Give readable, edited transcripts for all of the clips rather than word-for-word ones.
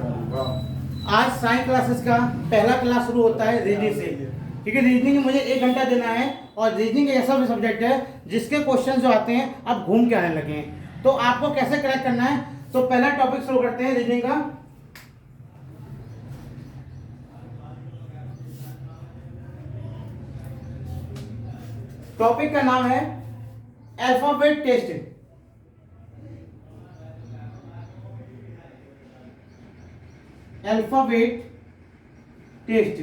आज science classes का पहला क्लास शुरू होता है रीजनिंग से, क्योंकि रीजनिंग में मुझे 1 घंटा देना है और रीजनिंग एक ऐसा भी सब्जेक्ट है जिसके क्वेश्चन जो आते हैं अब घूम के आने लगे हैं। तो आपको कैसे क्रैक करना है, तो पहला टॉपिक शुरू करते हैं रीजनिंग का। टॉपिक का नाम है अल्फाबेट टेस्ट। अल्फाबेट टेस्ट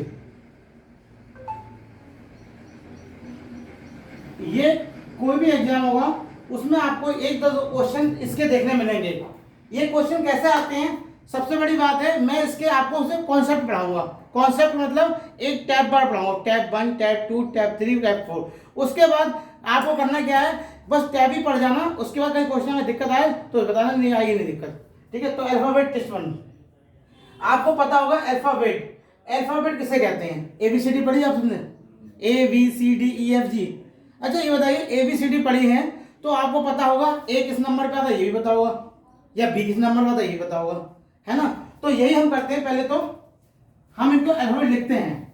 ये कोई भी एग्जाम होगा उसमें आपको एक दो क्वेश्चन इसके देखने मिलेंगे। ये क्वेश्चन कैसे आते हैं, सबसे बड़ी बात है मैं इसके आपको उसे कॉन्सेप्ट पढ़ाऊंगा। कॉन्सेप्ट मतलब एक टैब बार पढ़ाऊंगा, टैब 1, टैब 2, टैब 3, टैब 4। उसके बाद आपको करना क्या है, बस टैब ही पढ़ जाना। उसके बाद कहीं क्वेश्चन में दिक्कत आए तो बताना, नहीं आएगी नहीं दिक्कत, ठीक है। तो अल्फाबेट टेस्ट 1 आपको पता होगा। अल्फाबेट किसे कहते हैं, ABCD पढ़ी आप सबने, ABCDEFG। अच्छा ये बताइए ABCD पढ़ी है तो आपको पता होगा A किस नंबर पे आता है ये भी पता होगा, या B किस नंबर पे आता है ये भी पता होगा, है ना। तो यही हम करते हैं, पहले तो हम इनको अल्फाबेट लिखते हैं।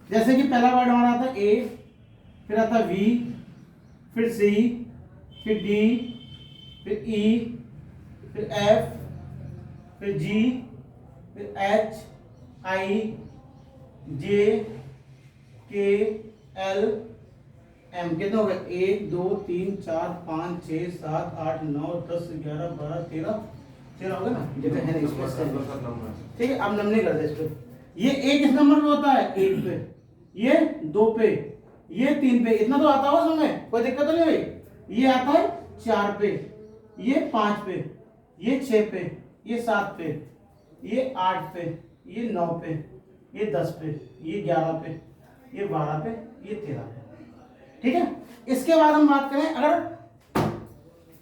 जैसे कि पहला वर्ड हमारा आता है A, फिर आता है V, फिर C, फिर D, फिर E, फिर F, फिर G, फिर H, I, J, K, L, M। कितने हो गए, 1 2 3 4 5 6 7 8 9 10 11 12 13 हो गए ना, जितने हैं इसमें, ठीक है। अब नंबर कर दे इस पे। ये A किस नंबर पे होता है, 1 पे, ये 2 पे, ये 3 पे, इतना तो आता होगा उसमें, कोई दिक्कत तो नहीं भाई। ये आता है 4 पे, ये 5 पे, ये 6 पे, ये 7 पे, ये 8 पे, ये 9 पे, ये 10 पे, ये 11 पे, ये 12 पे, ये 13 पे, ठीक है। इसके बाद हम बात करें, अगर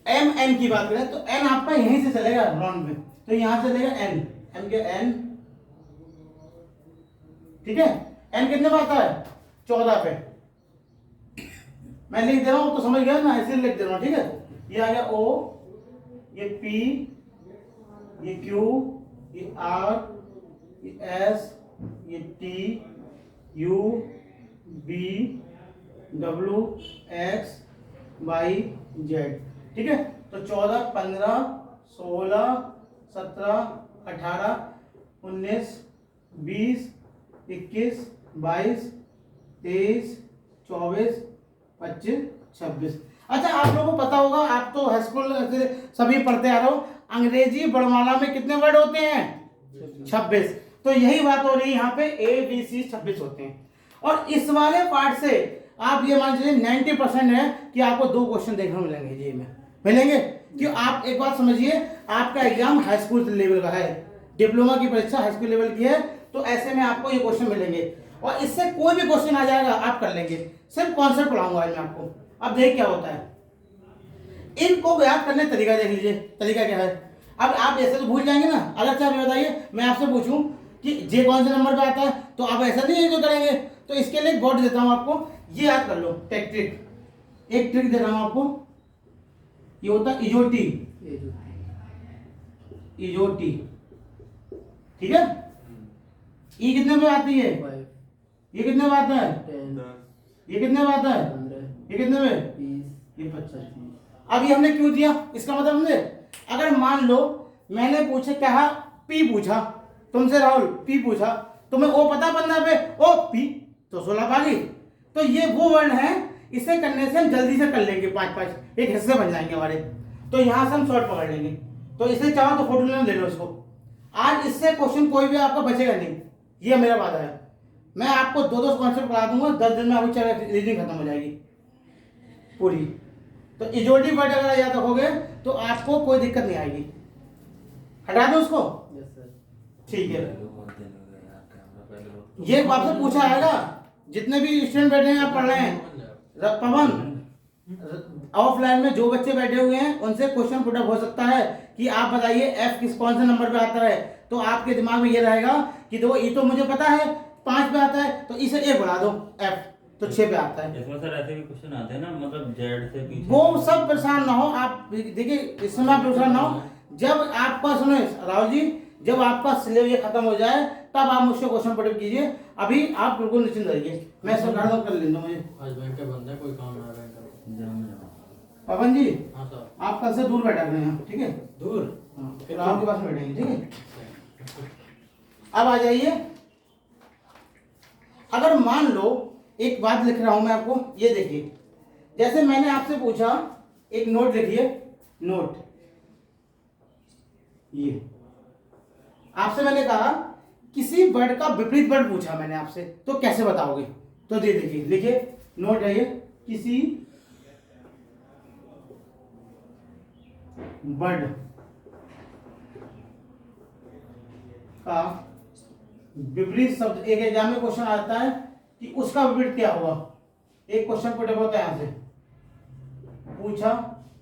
M की बात करें तो N आपका यहीं से चलेगा राउंड में, तो यहां से चलेगा N के N, ठीक है। N कितने पे आता है, 14 पे। मैं लिख दे रहा हूं तो समझ गया ना, ऐसे लिख दे रहा हूं, ठीक है। ये आ गया O, ये P, ये Q, ये R, ये S, ये T, U, B, W, X, Y, Z, ठीक है। तो 14 15 16 17 18 19 20 21 22 23 24 25 26। अच्छा आप लोगों को पता होगा, आप तो हाई स्कूल से सभी पढ़ते आ रहे हो, अंग्रेजी वर्णमाला में कितने वर्ड होते हैं, 26। तो यही बात हो रही है यहाँ पे, ABC 26 होते हैं। और इस वाले पार्ट से आप ये मान लीजिए 90% है कि आपको 2 क्वेश्चन देखने मिलेंगे जी में, मिलेंगे। क्यों, आप एक बात समझिए, आपका एग्जाम हाई स्कूल लेवल का है, डिप्लोमा की परीक्षा हाई स्कूल लेवल की है, तो ऐसे में आपको ये क्वेश्चन मिलेंगे और इससे कोई भी क्वेश्चन आ जाएगा आप कर लेंगे। सिर्फ कॉन्सेप्ट पढ़ाऊंगा आज मैं आपको। अब देख क्या होता है, इनको याद करने तरीका देख लीजिए, तरीका क्या है। अब आप ऐसे तो भूल जाएंगे ना। अगर चाहे बताइए, मैं आपसे पूछूं कि जे कौन से नंबर पे आता है, तो आप ऐसा नहीं है जो करेंगे। तो इसके लिए बोर्ड देता हूं आपको, ये याद कर लो। ट्रिक, एक ट्रिक दे रहा हूं आपको, ये होता है इजोटी, ठीक है। ई कितने पे आती है, ये कितने पे आता है, 10। ये कितने पे आता है, 15। ये कितने पे, 20। ये 25। अब ये हमने क्यों दिया, इसका मतलब हमने, अगर मान लो मैंने पूछे कहा P पूछा तुमसे, राहुल P पूछा, तुम्हें O पता 15 पे, O P तो 16 पाली। तो ये वो वर्ण है, इसे करने से हम जल्दी से कर लेंगे, 5-5 एक हिस्से बन जाएंगे हमारे। तो यहां से हम शॉर्ट पकड़ लेंगे। तो इसे चाहो तो फोटो ले लो इसको। आज इससे क्वेश्चन कोई भी आपका बचेगा नहीं, ये मेरा वादा है। मैं आपको 2-2 कॉन्सेप्ट पढ़ा दूंगा, 10 दिन में आपकी रीडिंग खत्म हो जाएगी पूरी। तो इजोटिव वर्ड अगर याद रखोगे तो आपको कोई दिक्कत नहीं आएगी। हटा दो उसको, ठीक है। ये आपसे पूछा आएगा, जितने भी स्टूडेंट बैठे हैं आप पढ़ रहे हैं, पवन ऑफलाइन में जो बच्चे बैठे हुए हैं उनसे क्वेश्चन पुट अप हो सकता है कि आप बताइए F किस कौन से नंबर पे आता है। तो आपके दिमाग में ये रहेगा कि देखो ये तो मुझे पता है 5 पे आता है, तो इसे A बढ़ा दो, F तो 6 पे आता है। इसमें सर ऐसे भी क्वेश्चन आते हैं ना, मतलब जेड से पीछे, वो सब परेशान ना हो आप, देखिए इसमें आप परेशान ना हो। जब आपका सुनो राहुल जी, जब आपका सिलेबस ये खत्म हो जाए तब आप मुझसे क्वेश्चन पुट कीजिए। अभी आप बिल्कुल निश्चिंत रहिए, मैं सब कर लेता हूँ। मुझे आज बैंक के बंद है, कोई काम ना है बैंक का। पवन जी, हाँ सर। आप कल से दूर बैठा करें, ठीक है? दूर? हाँ, फिर राहुल के पास में बैठेंगे, ठीक है? अब आ जाइए, अगर मान लो एक बात लिख रहा हूं मैं आपको, ये देखिए, जैसे मैंने आपसे पूछा एक नोट लिखिए, नोट, ये आपसे मैंने कहा किसी वर्ड का विपरीत वर्ड पूछा मैंने आपसे, तो कैसे बताओगे? तो दे देखिए, लिखिए, नोट है ये, किसी वर्ड का विपरीत शब्द, एक एग्जाम में क्वेश्चन आता है कि उसका विपरीत क्या हुआ, एक क्वेश्चन पुट होता है यहां से, पूछा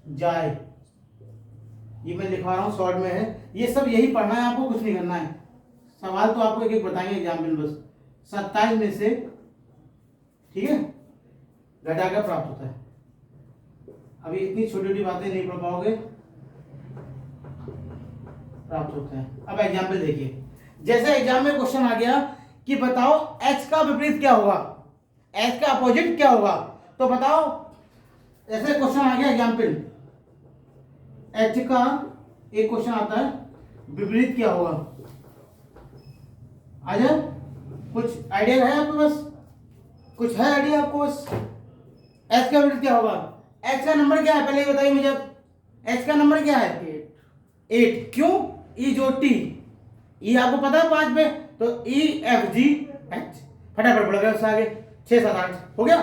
जाए, ये मैं लिखवा रहा हूं, शॉर्ट में है, ये सब यही पढ़ना है आपको, कुछ नहीं करना है। सवाल तो आपको एक एक बताएंगे एग्जाम में, बस 27 में से, ठीक है, घटा कर प्राप्त होता है। अभी इतनी छोटी छोटी बातें नहीं पढ़ पाओगे, प्राप्त होता है। अब एग्जाम्पल देखिए, जैसे एग्जाम में क्वेश्चन आ गया कि बताओ एच का विपरीत क्या होगा, एच का अपोजिट क्या होगा, तो बताओ, जैसे क्वेश्चन आ गया एग्जाम्पल, एच का एक क्वेश्चन आता है, विपरीत क्या होगा, आ जाए, कुछ आइडिया है आपके पास, कुछ है आइडिया आपको बस? एच का विपरीत क्या होगा, एच का नंबर क्या है पहले ये बताइए मुझे, एच का नंबर क्या है? 8। क्यों? ई जो टी, ई आपको पता है 5 पे, तो ई एफ जी एच, फटाफट पड़ गया उससे आगे, 6 7 8 हो गया,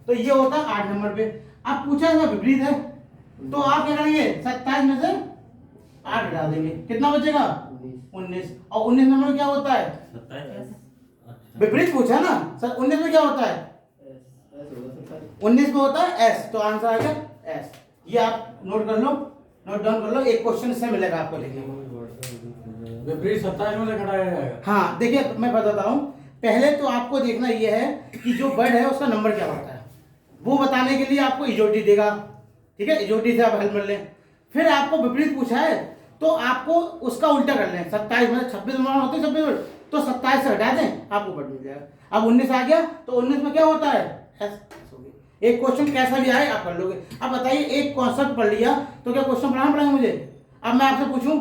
तो ये होता है 8 नंबर पे। अब पूछा है विपरीत है, तो आप क्या करेंगे, 27 में से 8 हटा देंगे, कितना बचेगा? 19। और 19 नंबर क्या होता है? 27। विपरीत पूछा ना सर, 19 में क्या होता है? 19 में होता है एस, तो आंसर आ गया एस। ये आप नोट कर लो, नोट डाउन कर लो, एक क्वेश्चन इससे मिलेगा आपको लिखने को। विपरीत 27 में से घटाया जाएगा। हाँ देखिए, मैं बताता हूँ, पहले तो आपको देखना ये है कि जो वर्ड है उसका नंबर क्या होता है, वो बताने के लिए आपको इजोटी देगा, ठीक है, इजोटी से आप हेल्प कर लें। फिर आपको विपरीत पूछा है तो आपको उसका उल्टा कर लें, 27 में 26 नंबर होते हैं, 26 तो 27 से हटा दें, आपको वर्ड मिल जाएगा। अब 19 आ गया तो 19 में क्या होता है? एस हो गया। एक क्वेश्चन कैसा भी आए आप कर लोगे। अब बताइए, एक कॉन्सेप्ट पढ़ लिया तो क्या क्वेश्चन पढ़ाना पड़ेगा मुझे? अब मैं आपसे पूछूं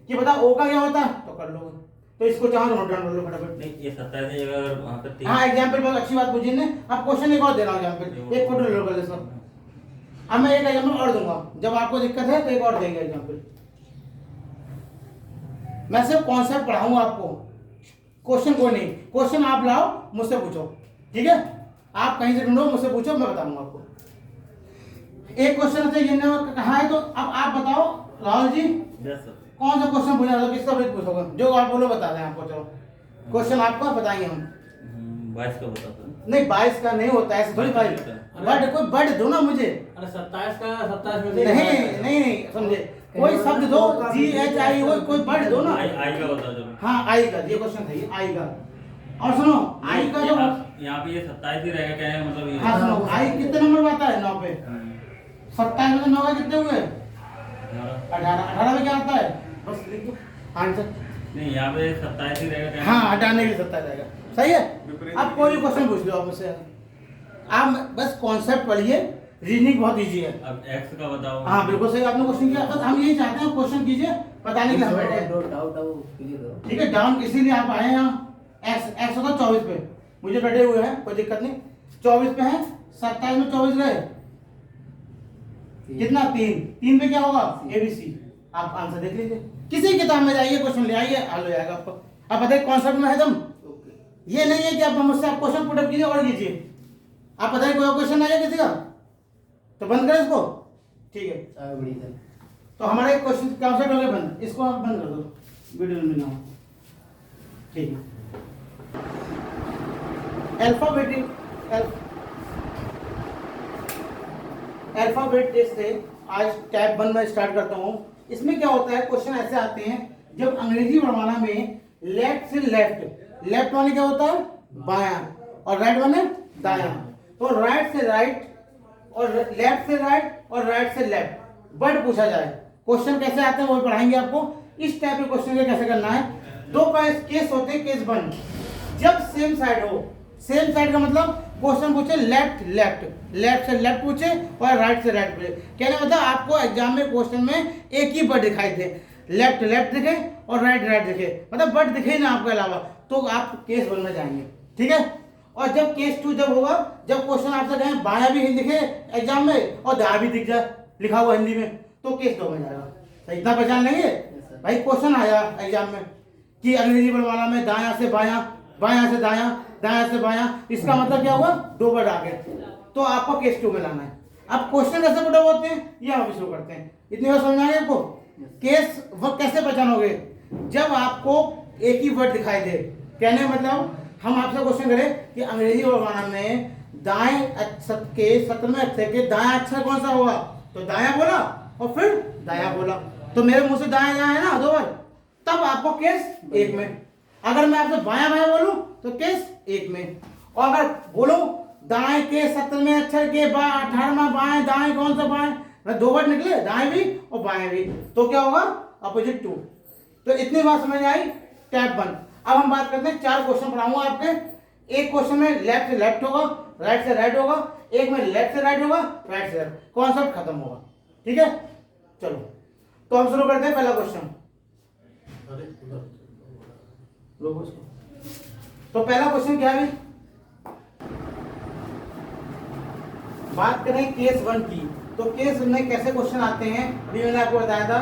कि बता ओ का क्या होता है, तो कर लोगे, तो इसको चाहो नोट डाउन कर लो फटाफट। नहीं, ये 27 की जगह वहां पे 3। हाँ एग्जाम्पल बहुत अच्छी बात पूछी ने। अब क्वेश्चन एक और दे रहा हूँ एग्जाम्पल, एक फोटो ले लो पहले सर। अब मैं एक एग्जाम्पल और दूंगा, जब आपको दिक्कत है तो एक और देंगे एग्जाम्पल। मैं सिर्फ कॉन्सेप्ट पढ़ाऊंगा आपको, क्वेश्चन कोई नहीं, क्वेश्चन आप लाओ मुझसे पूछो, ठीक है, आप कहीं से ढूंढो मुझसे पूछो, मैं बताऊंगा आपको। एक क्वेश्चन है ये कहा है, तो अब आप बताओ राहुल जी कौन सा क्वेश्चन पूछना है, किसका ब्रेक पूछोगे, जो आप बोलो बता दें आपको। चलो क्वेश्चन आपका बताएंगे हम। 22 का बताता हूं। नहीं 22 का नहीं होता है, ऐसे थोड़ी भाई, बट कोई बट दो ना मुझे। अरे 27 का 27 में से नहीं नहीं नहीं समझे, कोई शब्द दो, जी एच आई हो, कोई बट दो ना। आई का बता दो। हाँ आई का, ये क्वेश्चन था ये आई का। और सुनो आई का जो यहाँ पे ये 27 ही रहेगा, क्या है मतलब ये? हाँ सुनो, आई कितने नंबर आता है? 9 पे। 27 में से 9 कितने हुए? 18। 18 में क्या आता है? बस लिख दो आंसर। नहीं, यहाँ पे 27 ही रहेगा, क्या है? हाँ हटाने के लिए 27 रहेगा, सही है। अब कोई भी क्वेश्चन पूछ लो आप मुझसे, आप बस कॉन्सेप्ट पढ़िए, रीजनिंग बहुत इजी है। अब x का बताओ। हाँ बिल्कुल सही आपने क्वेश्चन किया, बस हम यही चाहते हैं क्वेश्चन कीजिए, बताने के लिए हम बैठे हैं, ठीक है। डाउन इसीलिए आप आए हैं यहाँ, एक्स होगा 24 पे, मुझे बैठे हुए हैं, कोई दिक्कत नहीं, 24 पे है, 27 में 24 गए कितना? 3 पे क्या होगा? ABC। आप आंसर देख लीजिए, किसी किताब में जाइए, क्वेश्चन ले आइए, हल हो जाएगा आपको। आप बताइए कॉन्सेप्ट में है तुम, ये नहीं है कि आप मुझसे आप क्वेश्चन पुटअप कीजिए और कीजिए। आप बताइए कोई क्वेश्चन आ जाए किसी का तो बंद करें इसको, ठीक है। तो हमारा एक क्वेश्चन कॉन्सेप्ट हो गया बंद, इसको आप बंद कर दो, वीडियो में ना हो, ठीक है। अल्फाबेट से आज टाइप 1 में स्टार्ट करता हूँ। इसमें क्या होता है, क्वेश्चन ऐसे आते हैं जब अंग्रेजी वर्णमाला में लेफ्ट से लेफ्ट, लेफ्ट माने क्या होता है? बायां, और राइट माने दायां, तो राइट से राइट और लेफ्ट से राइट और राइट से लेफ्ट वर्ड पूछा जाए क्वेश्चन कैसे आते हैं वो पढ़ाएंगे आपको। इस टाइप के क्वेश्चन को कैसे करना है। दो केस होते हैं। केस 1 जब सेम साइड हो, सेम साइड का मतलब क्वेश्चन पूछे लेफ्ट से लेफ्ट पूछे और राइट से राइट पूछे। कहने मतलब आपको एग्जाम में क्वेश्चन में एक ही वर्ड दिखाई दे, लेफ्ट दिखे और राइट दिखे, मतलब वर्ड दिखे ना आपके अलावा, तो आप केस 1 में जाएंगे। ठीक है। और जब केस 2 जब होगा, जब क्वेश्चन आपसे कहें बायां भी दिखे एग्जाम में और दायां भी दिख जाए लिखा हुआ हिंदी में, तो केस 2 में जाएगा। तो इतना पहचान लेंगे भाई। क्वेश्चन आया एग्जाम में कि अंग्रेजी वर्णमाला में दायां से बायां, बायां से दायां, दायां से बायां, इसका मतलब क्या हुआ, 2 वर्ड आ गए, तो आपको केस 2 में लाना है। अब क्वेश्चन कैसे पुट होते हैं ये हम शुरू करते हैं। इतनी बात समझ में आ गई आपको। केस वर्ड कैसे पहचानोगे, जब आपको एक ही वर्ड दिखाई दे। कहने मतलब हम आपसे क्वेश्चन करें कि अंग्रेजी वर्णमाला में दाएं अक्षर के 17वें अक्षर के दायां अक्षर कौन सा होगा, तो दायां बोला और फिर दायां बोला, तो मेरे मुंह से दायां दायां है ना 2 बार, तब आपको केस 1 में। अगर मैं आपसे बायां बायां बोलूं तो केस 1 में। और अगर बोलो दाएं के 17वें अक्षर के 18वां बाएं, दाएं कौन सा बाएं, 2 वर्ड निकले दाएं भी और बाएं भी, तो क्या होगा अपोजिट 2। तो इतनी बात समझ आई टाइप 1। अब हम बात करते हैं 4 क्वेश्चन पढ़ाऊंगा आपके। एक क्वेश्चन में लेफ्ट से लेफ्ट होगा, राइट से राइट होगा, एक में लेफ्ट से राइट होगा, राइट से लेफ्ट, कॉन्सेप्ट खत्म होगा। ठीक है, चलो तो हम शुरू करते हैं पहला क्वेश्चन। तो पहला क्वेश्चन क्या है, बात करें केस 1 की। तो केस 1 में कैसे क्वेश्चन आते हैं, अभी मैंने आपको बताया था।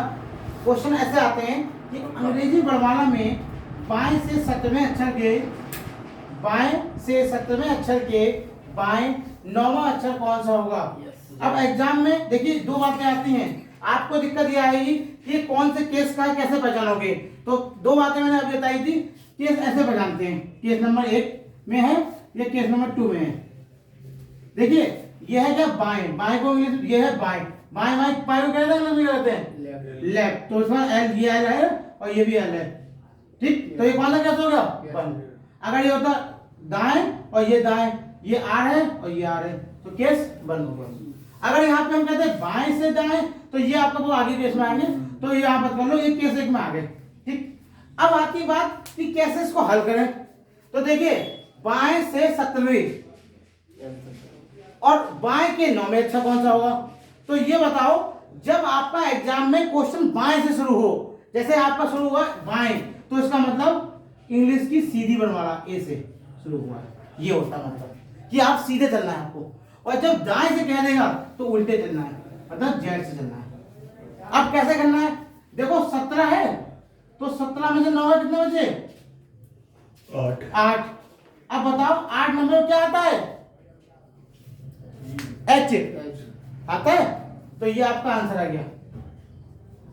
क्वेश्चन ऐसे आते हैं कि अंग्रेजी वर्णमाला में बाएं से 7वें अक्षर के, बाएं से 7वें अक्षर के बाएं 9वां अक्षर कौन सा होगा। अब एग्जाम में देखिए 2 बातें आती हैं, आपको दिक्कत ये आएगी कि कौन से केस का कैसे पहचानोगे। तो 2 बातें मैंने अभी बताई थी। केस ऐसे पहचानते हैं, केस नंबर 1 में है या केस नंबर 2 में है। देखिए ये है क्या, बाएं, बाएं को इंग्लिश ये है बाएं, बाएं बाएं बाएं को कैसे कहते हैं, लेफ्ट। तो इसमें एल, ये एल है और ये भी एल है। ठीक, तो ये कौन सा कैसे हो गया, 1। अगर ये होता दाएं और ये दाएं, ये आर है और ये आर है, तो केस 1 हो गया। अगर यहाँ पे हम कहते हैं बाएं से दाएं, तो ये आपको वो आगे केस में आएंगे, तो ये यहाँ पर कर लो, ये केस 1 में आ गए। ठीक, अब आती बात कि कैसे इसको हल करें। तो देखिए बाएं से 17वीं और बाएं के 9वें अक्षर कौन सा होगा। तो ये बताओ, जब आपका एग्जाम में क्वेश्चन बाएं से शुरू हो, जैसे आपका शुरू हुआ बाएं, तो इसका मतलब इंग्लिश की सीधी वर्णमाला ए से शुरू हुआ है, ये होता है मतलब कि आप सीधे चलना है आपको। और जब दाएं से कह देगा तो उल्टे चलना है, मतलब जेड से चलना है। अब कैसे करना है, देखो 17 है तो 17 में से 9 कितने बचे, 8। अब बताओ 8 नंबर क्या आता है, एच आता है, तो ये आपका आंसर आ गया।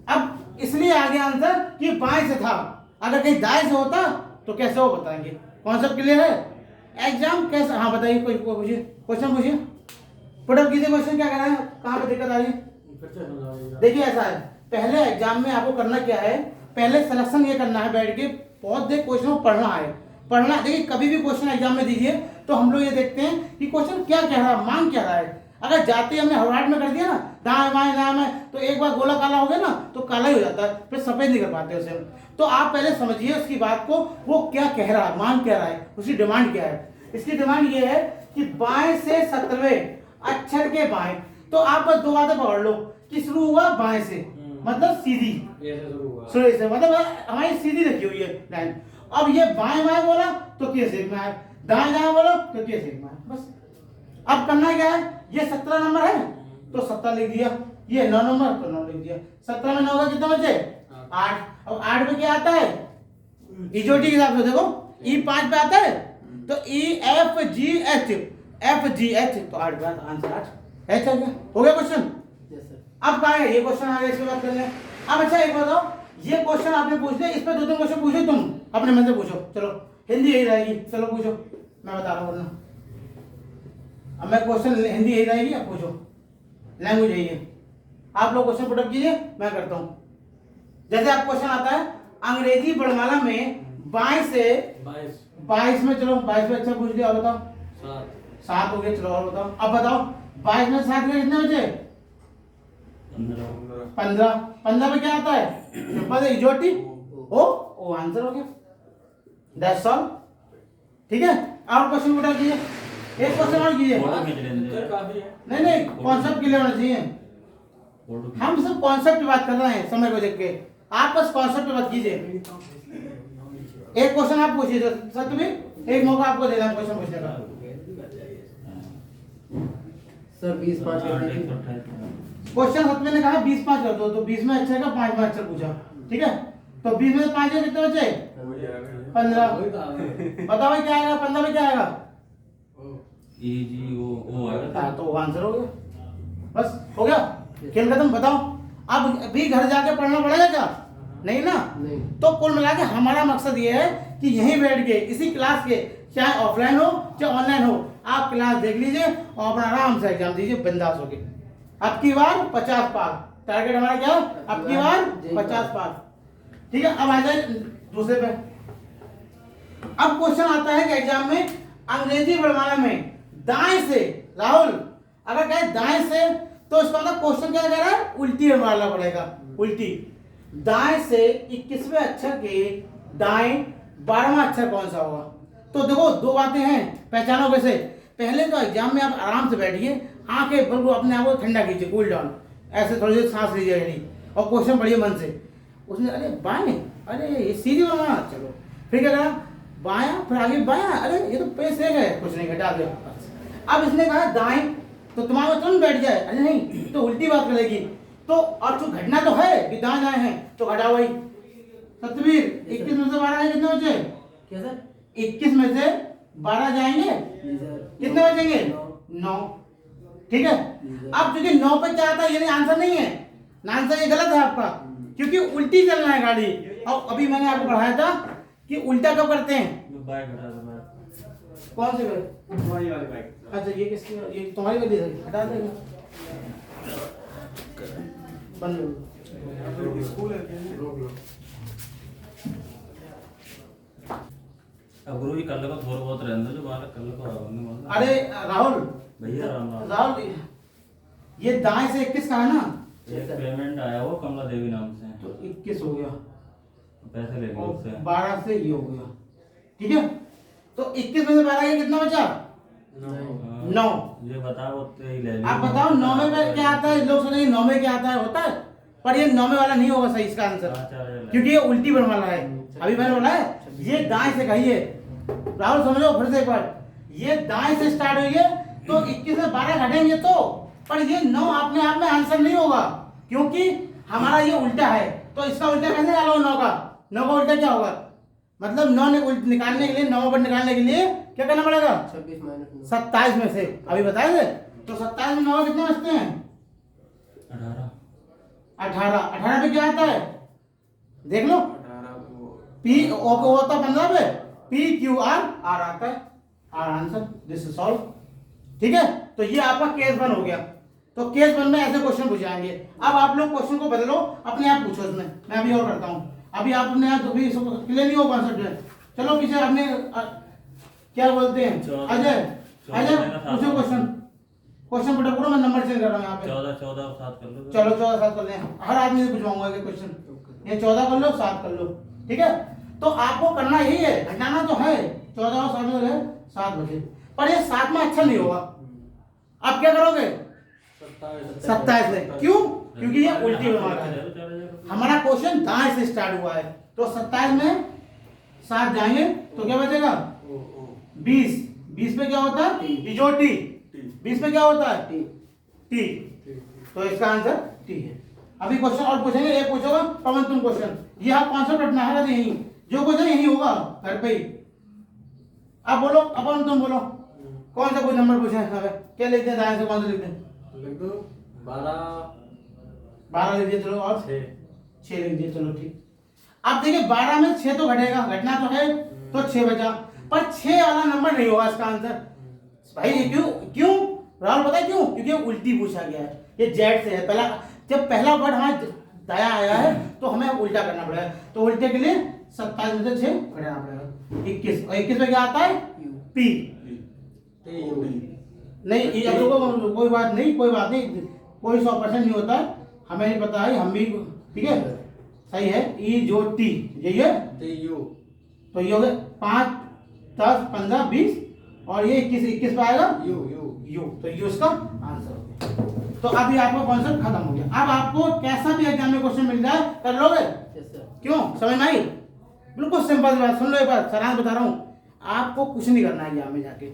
अब इसलिए आ गया आंसर कि बाएं से था, अगर कहीं दाएं से होता तो कैसे हो बताएंगे। कॉन्सेप्ट क्लियर है। एग्जाम कैसे, हाँ बताइए, कोई पूछिए, क्वेश्चन पूछिए, पुटअप कीजिए क्वेश्चन, क्या कर रहे हैं, कहाँ पे दिक्कत आ रही है। देखिए ऐसा है, पहले एग्जाम में आपको करना क्या है, पहले सिलेक्शन ये करना है, बैठ के बहुत देर क्वेश्चन को पढ़ना है, पढ़ना। देखिए कभी भी क्वेश्चन एग्जाम में दीजिए तो हम लोग ये देखते हैं कि क्वेश्चन क्या कह रहा है, मांग क्या रहा है। अगर जाते ही हमने हड़बड़ाहट में कर दिया ना, दाएं बाएं दाएं में, तो एक बार गोला काला हो गया ना तो काला ही हो जाता है, फिर सफेद नहीं कर पाते उसे। तो आप पहले समझिए उसकी बात को, वो क्या कह रहा है, मांग क्या रहा है, उसकी डिमांड क्या है। इसकी डिमांड ये है कि बाएं से 17वें अक्षर के बाएं, तो आप बस 2 बातें पकड़ लो कि शुरू हुआ बाएं से, मतलब सीधी शुरू से, मतलब हमारी सीधी रखी हुई है लाइन। अब ये बाएं बाएं बोला तो केस 1 में आया, दाएं दाएं बोला तो केस 1 में आया, बस। अब करना क्या है, ये 17 नंबर है तो 17 लिख दिया, ये 9 नंबर तो 9 लिख दिया। 17 में 9 का कितना बचे, 8। अब 8 में क्या आता है, इजोटी के हिसाब से देखो, ई 5 पे आता है, तो E F G H, F G H, तो 8 का आंसर 8 एच आ गया। हो गया क्वेश्चन। अब कहा है ये क्वेश्चन आ गया, इसके बाद कर लें। अब अच्छा एक बताओ, ये क्वेश्चन आपने पूछ लिया, इस पे 2-3 क्वेश्चन पूछो तुम अपने मन से पूछो, चलो हिंदी यही रहेगी, चलो पूछो, मैं बता रहा हूँ वरना। अब मैं क्वेश्चन हिंदी यही रहेगी, अब पूछो, लैंग्वेज यही है। आप लोग क्वेश्चन पुटअप कीजिए, मैं करता हूँ। जैसे आप क्वेश्चन आता है अंग्रेजी वर्णमाला में बाएं से 22 में, चलो 22 में अच्छा पूछ लिया, अब बताओ 7 हो गए, चलो और बताओ। अब बताओ 22 में 7 के कितने बचे, 15 15 में क्या आता है? सिंपल है, इजोटी ओ आंसर हो गया। That's all. ठीक है, और क्वेश्चन उठा कीजिए, एक क्वेश्चन और कीजिए। फोटो खींच लेंगे। नहीं कॉन्सेप्ट क्लियर होना चाहिए। फोटो खींच- हम सब कॉन्सेप्ट की बात कर रहे हैं, समय को देख के। आप बस कॉन्सेप्ट पे बात कीजिए। एक क्वेश्चन आप पूछिए सत्यवीर, एक मौका आपको देना है क्वेश्चन पूछने का। सर 20-5 कर दीजिए। 128 क्वेश्चन सत्यवीर ने कहा 20-5 कर दो, तो 20 में अच्छा का 5 में अच्छा पूछा। ठीक है, तो 20 में 5 में कितने बचे? 15। बताओ भाई क्या आएगा 15 में? क्या आएगा? EGO आएगा। हाँ, तो वो आंसर हो गया। बस हो गया, खेल खत्म। बताओ अब भी घर जाके पढ़ना पड़ेगा क्या? नहीं ना। नहीं। तो कुल मिला के हमारा मकसद ये है कि यहीं बैठ के इसी क्लास के, चाहे ऑफलाइन हो चाहे ऑनलाइन हो, आप क्लास देख लीजिए और अपना आराम से एग्जाम दीजिए बिंदास होके। अब की बार 50 पास टारगेट हमारा क्या है? अब की बार 50 पास। ठीक है, अब आ जाए दूसरे पे। अब क्वेश्चन आता है कि एग्जाम में अंग्रेजी वर्णमाला में दाएं से, राहुल अगर कहे दाएं से तो इसका मतलब क्वेश्चन क्या कह रहा है? उल्टी वर्णमाला पड़ेगा, उल्टी। दाएं से 21वें अक्षर के दाएं 12वां अक्षर कौन सा होगा? तो देखो दो बातें हैं, पहचानो कैसे। पहले तो एग्जाम में आप आराम से बैठिए, आंखें बिल्कुल अपने आप को ठंडा कीजिए, कूल डाउन, ऐसे थोड़ी सी सांस लीजिए नहीं, और क्वेश्चन पढ़िए मन से। उसने अरे बाएं, अरे ये सीधी बनाना, चलो फिर क्या करा? बायां, फिर आगे बायां, अरे ये तो पेश है, कुछ नहीं घटा दिया। अब इसने कहा दाएं, तो तुम्हारा तुरंत बैठ जाए, अरे नहीं तो उल्टी बात करेगी। तो और जो घटना तो है कि दाएं दाएं है, तो घटाओ भाई। सत्यवीर 21 में से 12 है, कितने बचे? क्या सर? 21 में से 12 जाएंगे, जी सर। कितने बचेंगे? 9। ठीक है, अब क्योंकि 9 पे क्या आता है ये आंसर नहीं है, आंसर ये गलत है आपका, क्योंकि उल्टी चलना है गाड़ी। और अभी मैंने आपको पढ़ाया था कि उल्टा कब करते हैं? बाइक हटा दो, बाइक। कौन सी बाइक? तुम्हारी वाली बाइक। अच्छा ये किसकी? ये तुम्हारी वाली है, हटा देगा, बंद करो। स्कूल है रोक लो। अब गुरु जी कल को थोड़ा बहुत रहने दो, जो बालक कल को आएंगे मतलब। अरे राहुल, भैया राम राम। राहुल ये दाएं से 21 का है ना, एक पेमेंट आया वो कमला देवी नाम से, तो 21 हो गया, पैसे ले लो उससे। 12 से ये हो गया। ठीक है, तो 21 में से 12 ये कितना बचा? हाँ, 9। ये बताओ तो ही ले लो। आप बताओ 9 में क्या आता है? लोग सोचेंगे 9 में क्या आता है, होता है, पर ये 9 में वाला नहीं होगा सही इसका आंसर, क्योंकि ये उल्टी बनने वाला है। अभी मैंने बोला है ये दाएं से कहिए, राहुल समझो फिर से एक बार, ये दाएं से स्टार्ट हुई है, तो 21 में 12 घटेंगे तो, पर ये 9 अपने आप में आंसर नहीं होगा, क्योंकि हमारा ये उल्टा है। तो इसका उल्टा कैसे निकालो? 9 का, 9 का उल्टा क्या होगा? मतलब 9 निकालने के लिए, 9 पर निकालने के लिए क्या करना पड़ेगा? 26 माइनस 9। 27 में से अभी बताए थे, तो 27 में 9 कितने बचते हैं? 18। 18 पे क्या आता है देख लो, 18 वो पी ओ को होता है 15 पे, PQR R आता है, our answer, this is solve. ठीक है, तो ये आपका केस 1 हो गया। तो केस 1 में ऐसे क्वेश्चन पूछाएंगे। अब आप लोग क्वेश्चन को बदलो, अपने आप पूछो इसमें, मैं अभी और करता हूँ। अभी आप अपने आप भी क्लियर नहीं हो कॉन्सेप्ट है। चलो पीछे अपने क्या बोलते हैं, अजय पूछो क्वेश्चन, क्वेश्चन बेटा पूरा, मैं नंबर चेंज कर रहा हूँ यहाँ पे। 14 7 कर लो। चलो 14 7 कर लें, हर आदमी से पूछवाऊंगा एक क्वेश्चन। ये 14 कर लो, 7 कर लो। ठीक है, तो आपको करना यही है, घटाना तो है, 14 और 7 में 7 बचे, पर ये 7 में अच्छा नहीं होगा। आप क्या करोगे? 27 में। क्यों? क्योंकि ये उल्टी बनवा है। हमारा क्वेश्चन दाएं से स्टार्ट हुआ है, तो 27 में 7 जाएंगे तो क्या बचेगा? 20। 20 में क्या होता है? इजोटी। 20 में क्या होता है? टी। तो इसका आंसर टी है। अभी क्वेश्चन और पूछेंगे, एक पूछोगा पवन तुम क्वेश्चन, ये आप कॉन्सेप्ट रखना है, यही जो कुछ है यही होगा घर पे ही। अब बोलो, अपन तुम बोलो, कौन सा कोई नंबर पूछे? क्या लिखते हैं दाएं से, कौन सा लिखते हैं? लिख दो 12 12 लिख दिए, चलो, और 6 लिख दिए, चलो ठीक। अब देखिए 12 में 6 तो घटेगा, घटना तो है, तो 6 बचा, पर 6 वाला नंबर नहीं होगा इसका आंसर। भाई ये क्यों राहुल, पता है क्यों? क्योंकि ये उल्टी पूछा गया है, ये जेड से है। पहला जब पहला वर्ड हमारा दाया आया है तो हमें उल्टा करना पड़ेगा, तो उल्टे के लिए 27 में से 6 घटाना पड़ेगा। 21, और 21 में क्या आता है? पी। नहीं ये आप लोगों को कोई बात नहीं, कोई 100% नहीं होता है, हमें नहीं पता है, हम भी, ठीक है सही है। ई जो टी यही है, यू तो ये हो गए 5 10 15 20 और ये 21 पे आएगा यू यू यू, तो यू इसका आंसर हो गया। तो अभी आपका कॉन्सेप्ट खत्म हो गया। अब आपको कैसा भी एग्जाम में क्वेश्चन मिल जाए कर लोगे? क्यों, समझ में आई? बिल्कुल सिंपल बात, सुन लो एक बार, सराहना बता रहा हूँ, आपको कुछ नहीं करना है एग्जाम में जाके।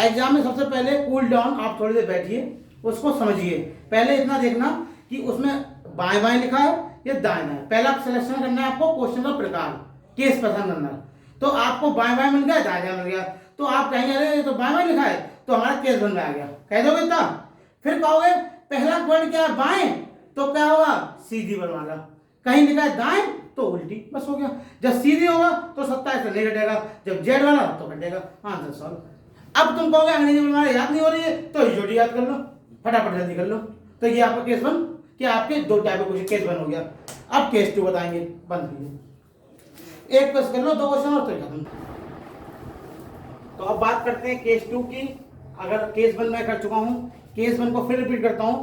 एग्जाम में सबसे पहले कूल डाउन, आप थोड़ी देर बैठिए, उसको समझिए। पहले इतना देखना कि उसमें बाएं बाएं लिखा है या दाएं दाएं। पहला सिलेक्शन करना है आपको क्वेश्चन का प्रकार, केस पसंद करना है। तो आपको बाएं बाएं मिल गया, दाएं दाएं मिल गया, तो आप कहेंगे अरे ये तो बाएं बाएं लिखा है, तो हमारा केस बन में आ गया, कह दोगे इतना। फिर कहोगे पहला वर्ड क्या है बाएं, तो क्या होगा सीधी बनवाना, कहीं लिखा है दाएं तो उल्टी, बस हो गया। जब सीधी होगा तो 27 से नहीं घटेगा, जब जेड वाला तो घटेगा, आंसर सॉल्व। अब तुम कहोगे अंग्रेजी बनवाना याद नहीं हो रही है, तो जोड़ी याद कर लो, फटाफट जल्दी कर लो। तो ये आपका केस वन, कि आपके 2 टाइप के क्वेश्चन, केस वन हो गया। अब केस टू बताएंगे, बंद कीजिए, एक क्वेश्चन कर लो, 2 क्वेश्चन और तो खत्म। तो अब बात करते हैं केस टू की। अगर केस वन मैं कर चुका हूं, केस वन को फिर रिपीट करता हूं।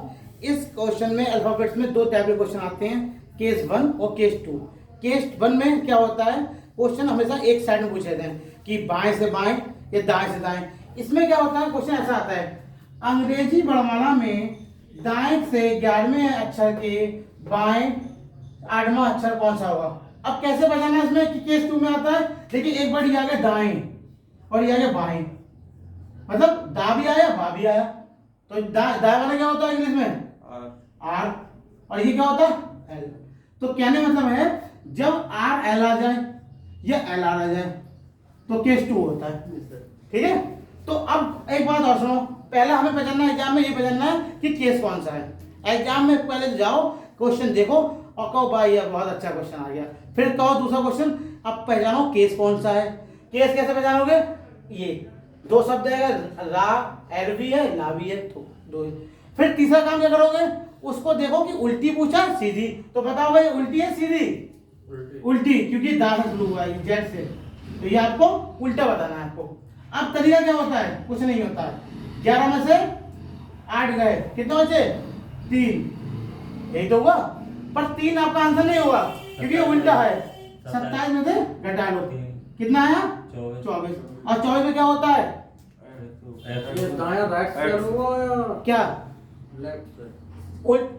इस क्वेश्चन में अल्फाबेट्स में 2 टाइप के क्वेश्चन आते हैं, केस वन और केस टू। केस वन में क्या होता है, क्वेश्चन हमेशा एक साइड में पूछे जाते हैं कि बाएं से बाएं या दाएं से दाएं। इसमें क्या होता है, क्वेश्चन ऐसा आता है, अंग्रेजी वर्णमाला में दाएं से 11वें अक्षर के बाएं 8वां अक्षर कौन सा होगा। अब कैसे पहचानना है इसमें कि केस टू में आता है, देखिए एक बार ये आ गया दाएं और ये आ गया बाएं, मतलब दा भी आया बा भी आया, तो दाएं वाला क्या होता है इंग्लिश में आर, और ये क्या होता है एल। तो कहने मतलब है जब आर एल आ जाए या एल आर आ जाए तो केस टू होता है, ठीक है। तो अब एक बात और सुनो, पहले हमें पहचानना है एग्जाम में, ये पहचानना है कि केस कौन सा है। एग्जाम में पहले जाओ, क्वेश्चन देखो और कहो भाई यार बहुत अच्छा क्वेश्चन आ गया, फिर कहो दूसरा क्वेश्चन, अब पहचानो केस कौन सा है। केस कैसे पहचानोगे, ये 2 शब्द है, रा एर भी है ला भी है, तो 2। फिर तीसरा काम क्या करोगे, उसको देखो कि उल्टी पूछा सीधी, तो बताओ भाई उल्टी है सीधी, उल्टी, क्योंकि दा से शुरू हुआ है जेड से, तो ये आपको उल्टा बताना है आपको। अब तरीका क्या होता है, कुछ नहीं होता है, 11 में से 8 गए, कितने बचे 3, यही तो हुआ, पर 3 आपका आंसर नहीं होगा क्योंकि उल्टा है। 27 में से घटा लो, कितना आया 24, और 24 में क्या होता है, ये दायां राइट साइड हुआ या क्या लेफ्ट साइड?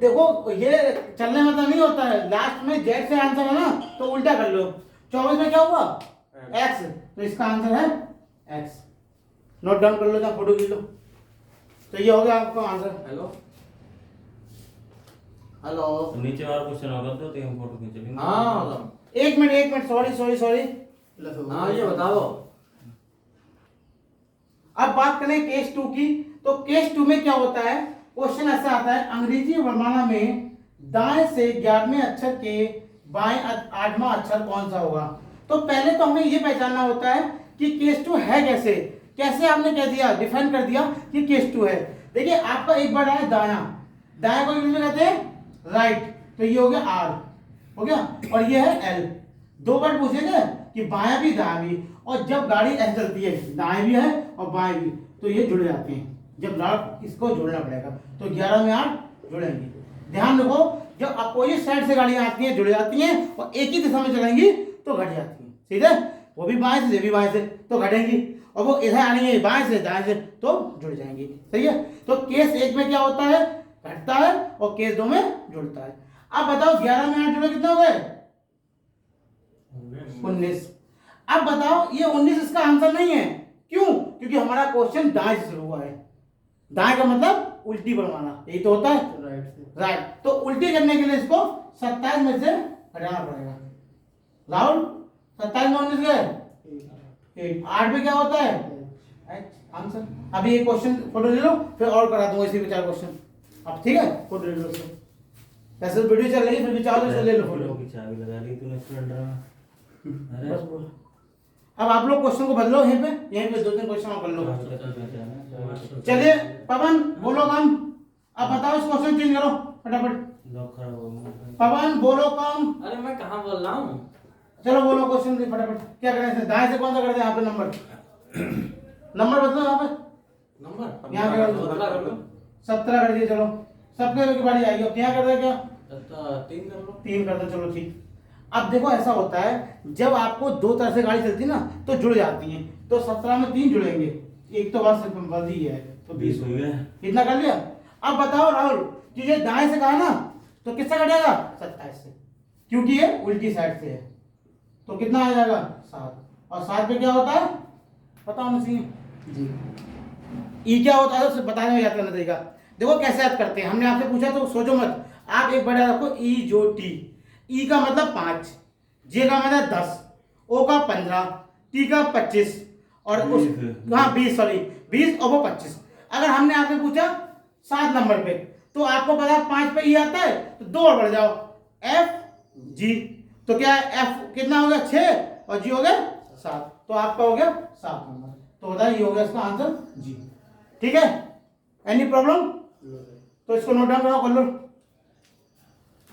देखो ये चलने में तो नहीं होता है, लास्ट में जेड से आंसर है ना, तो उल्टा कर लो। 24 में क्या हुआ एक्स, तो इसका आंसर है एक्स, नोट डाउन कर लो, जहाँ फोटो खींच लो। तो ये हो गया आपका आंसर। हेलो हेलो तो नीचे वाला क्वेश्चन होगा तो हम फोटो खींच लेंगे। हाँ एक मिनट, सॉरी। हाँ ये बताओ। अब बात करें केस टू की, तो केस टू में क्या होता है, क्वेश्चन ऐसा आता है, अंग्रेजी वर्णमाला में दाएं से 11वें अक्षर के बाएं 8वां अक्षर कौन सा होगा। तो पहले तो हमें ये पहचानना होता है कि केस टू है कैसे, कैसे आपने कह दिया, डिफाइन कर दिया कि केस टू है। देखिए आपका एक वर्ड है दायां, दायां को इंग्लिश में कहते हैं राइट, तो ये हो गया आर, हो गया, और ये है एल। 2 वर्ड पूछेंगे कि बायां भी दायां भी, और जब गाड़ी ऐसे चलती है दाएं भी है और बाएं भी, तो ये जुड़ जाते हैं, जब लाट इसको जोड़ना पड़ेगा, तो 11 में 8 जुड़ेंगे। ध्यान रखो, जब अपोजिट साइड से गाड़ियां आती हैं जुड़ जाती हैं, और एक ही दिशा में चलेंगी तो घट जाती हैं, सीधे वो भी बाएं से, ये भी बाएं से, तो घटेंगी, और वो इधर आनी है बाएं से दाएं से, तो जुड़ जाएंगी, सही है। तो केस 1 में क्या होता है, घटता है, और केस 2 में जुड़ता है। अब बताओ 11 में 8 जुड़े कितने हो गए 19। अब बताओ ये 19 इसका आंसर नहीं है, क्यों, क्योंकि हमारा क्वेश्चन दाएं से शुरू हुआ है, दाएं का मतलब उल्टी बनवाना, यही तो होता है राइट। तो उल्टी करने के लिए इसको 27 में से हटाना पड़ेगा। राहुल 27 में 19 गए, 8 में क्या होता है आंसर। अभी एक क्वेश्चन फोटो ले लो, फिर और करा दूंगा इसी पे 4 क्वेश्चन। अब ठीक है, फोटो ले लो, वैसे वीडियो चल रही है, फिर भी चाहो तो ले लो फोटो की चाबी लगा ली तूने सिलेंडर में। अरे बस बोलो। अब आप लोग क्वेश्चन को बदलो, यहीं पे 2-3 क्वेश्चन और कर लो। चलिए पवन बोलो कम, अब बताओ इस क्वेश्चन चेंज करो फटाफट। लॉक खराब हो गया। पवन बोलो कम, अरे मैं कहाँ बोल रहा हूँ। चलो बोलो क्वेश्चन फटाफट, क्या करें इसे, दाएं से कौन सा करते हैं यहाँ पे, नंबर बदलो यहाँ पे, नंबर यहाँ पे 17 कर लो। 17 कर दिए, चलो सबके की बारी आएगी। अब क्या कर रहे हैं, क्या तीन कर लो। 3 कर दो, चलो ठीक। अब देखो ऐसा होता है जब आपको दो तरह से गाड़ी चलती है ना तो जुड़ जाती है, तो 17 में 3 जुड़ेंगे, एक तो बात सिर्फ बंदी है, तो 20 हो गया। कितना कर लिया। अब बताओ राहुल कि ये दाएं से कहा ना तो किससे कटेगा 27 से, क्योंकि ये उल्टी साइड से है, तो कितना आ जाएगा 7, और 7 पे क्या होता है बताओ मुझे जी। ई क्या होता है, उसे बताने में याद करना तरीका। देखो कैसे याद करते हैं, हमने आपसे पूछा तो सोचो मत, आप एक बड़ा रखो ई जो टी, ई का मतलब 5, जे का मतलब 10, ओ का 15, टी का 25 और उस 20 सॉरी 20 और वो 25। अगर हमने आपसे पूछा 7 नंबर पे तो आपको पता 5 पे ई आता है तो 2 और बढ़ जाओ एफ जी, तो क्या एफ कितना हो गया 6 और जी हो गया 7, तो आपका हो गया 7 नंबर। तो बताइए ये हो गया इसका आंसर जी। ठीक है, एनी प्रॉब्लम? तो इसको नोट डाउन करो, कर लो,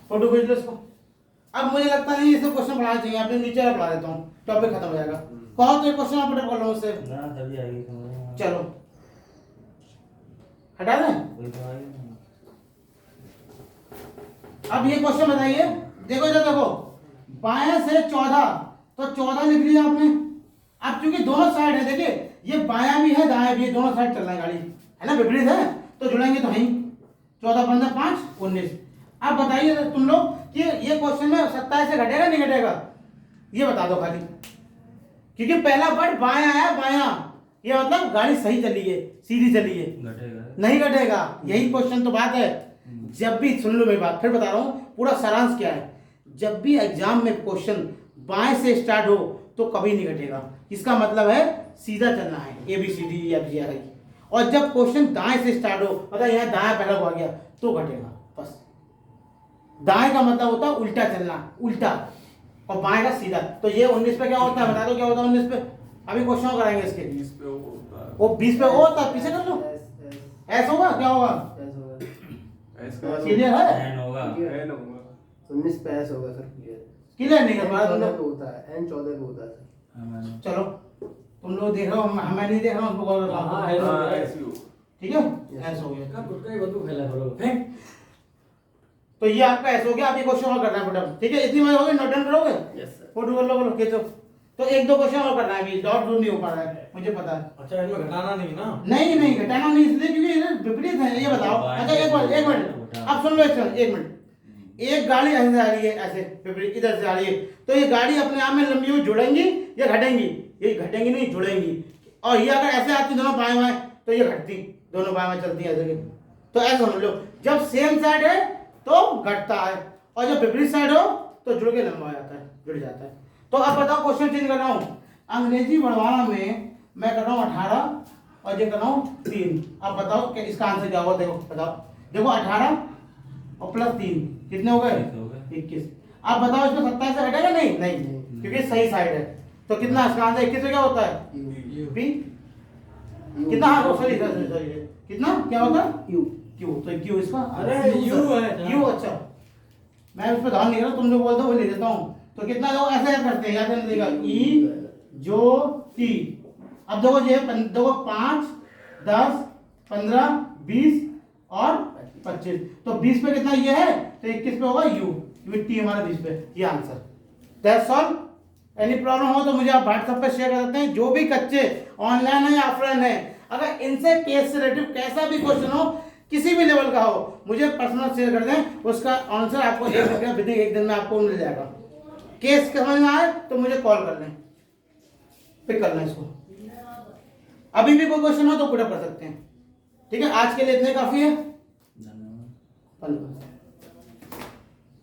फोटो खींच लो इसको। अब मुझे लगता नहीं इसे क्वेश्चन पढ़ाना चाहिए, आपने नीचे वाला पढ़ा देता हूँ, टॉपिक खत्म हो जाएगा। कहो तो ये क्वेश्चन आप कर लो मुझसे, ना तभी आएगी समझ में। चलो हटा दें। कोई तो आएगी ना। अब ये क्वेश्चन बताइए, देखो इधर देखो, बाएं से 14, तो 14 लिख लिया आपने। अब क्योंकि दोनों साइड है, देखिए ये बायां भी है दायां भी है, दोनों साइड चल रहा है गाड़ी, है ना, विपरीत है, तो जुड़ेंगे तो है 14 15 5 19। अब बताइए तुम लोग कि ये क्वेश्चन में 27 से घटेगा नहीं घटेगा, ये बता दो खाली, क्योंकि पहला वर्ड बायां है, बायां ये मतलब गाड़ी सही चली है, सीधी चली है, घटेगा नहीं घटेगा, यही क्वेश्चन तो बात है। जब भी सुन लो मेरी बात, फिर बता रहा हूँ पूरा सारांश क्या है, जब भी एग्जाम में क्वेश्चन बाएं से स्टार्ट हो तो कभी नहीं घटेगा, इसका मतलब है सीधा चलना है, A B C D F G I. और जब क्वेश्चन दाएं से स्टार्ट हो, मतलब यहाँ दाएं पहला हुआ गया तो घटेगा बस। दाएं का मतलब होता है उल्टा चलना, उल्टा, और बाएं का सीधा। तो ये 19 पे क्या होता है बता दो, क्या होता है 19 पे, अभी क्वेश्चन कराएंगे इसके। 20 पे वो होता है, पीछे कर लो, ऐसा होगा क्या होगा, क्लियर है, एन होगा। 19 पे ऐसा होगा सर, क्लियर नहीं कर पा रहे तुम 14 लोग। पे होता है, N 14 पे होता है सर। हाँ, मैंने- चलो तुम लोग देख रहे हो, मैं नहीं देख रहा हूँ, उसको हाँ, ठीक है, ऐसा हो गया। खुद का ही बंदूक फैला करो फेंक। तो ये आपका ऐसा हो गया, आप ये क्वेश्चन और करना है फटाफट, ठीक है, इतनी बार हो गई, नोट डाउन करोगे, यस सर। फोटो कर लो खींचो। तो 1 2 क्वेश्चन और करना है, अभी डॉट नहीं हो पा रहा है, मुझे पता है। अच्छा इनमें घटाना नहीं ना? नहीं घटाना नहीं, इसलिए क्योंकि ये विपरीत है। ये बताओ, अच्छा एक मिनट अब सुन लो, एक मिनट, एक गाड़ी ऐसे आ रही है, ऐसे विपरीत इधर से आ रही है, तो ये गाड़ी अपने आप में लंबी हुई जुड़ेंगी या घटेंगी, ये घटेंगी नहीं जुड़ेंगी। और ये अगर ऐसे आती दोनों बाएं बाएं तो ये घटती, दोनों बाएं बाएं चलती है ऐसे। तो ऐसे समझ लो, जब सेम साइड है तो घटता है, और जब विपरीत साइड हो तो जुड़ के लंबा हो जाता है, जुड़ जाता है। तो अब बताओ, क्वेश्चन चेंज कर रहा हूँ, अंग्रेजी बढ़वाना में मैं कर रहा हूँ 18 और ये कर रहा हूँ 3। अब बताओ कि इसका आंसर क्या होगा, देखो बताओ, देखो 18 और प्लस 3 कितने हो गए 21। अब बताओ इसमें 27 से घटेगा नहीं, क्योंकि सही साइड है, तो कितना इसका आंसर 21 में क्या होता है पी कितना, हाँ सॉरी कितना क्या होता है क्यू, तो क्यू इसका, अरे U है क्यू। अच्छा मैं उस पर ध्यान नहीं कर रहा, तुम जो बोलते हो वो ले लेता हूँ। तो कितना देखो ऐसे याद करते हैं, याद करने देगा ई जो टी। अब देखो ये देखो 5 10 15 20 और 25, तो 20 पे कितना ये है तो 21 पे होगा यू, टी हमारा 20 पे, ये answer. That's all. Any problem हो तो मुझे आप व्हाट्सएप पे शेयर कर सकते हैं, जो भी कच्चे ऑनलाइन है या ऑफलाइन है, अगर इनसे केस से रिलेटेड कैसा भी क्वेश्चन हो, किसी भी लेवल का हो, मुझे पर्सनल शेयर कर दें, उसका आंसर आपको एक दिन में आपको मिल जाएगा। केस समझ में आए तो मुझे कॉल कर लें, पिक कर लें इसको। अभी भी कोई क्वेश्चन हो तो पुट अप कर सकते हैं, ठीक है। आज के लिए इतने काफी है, धन्यवाद। धन्यवाद।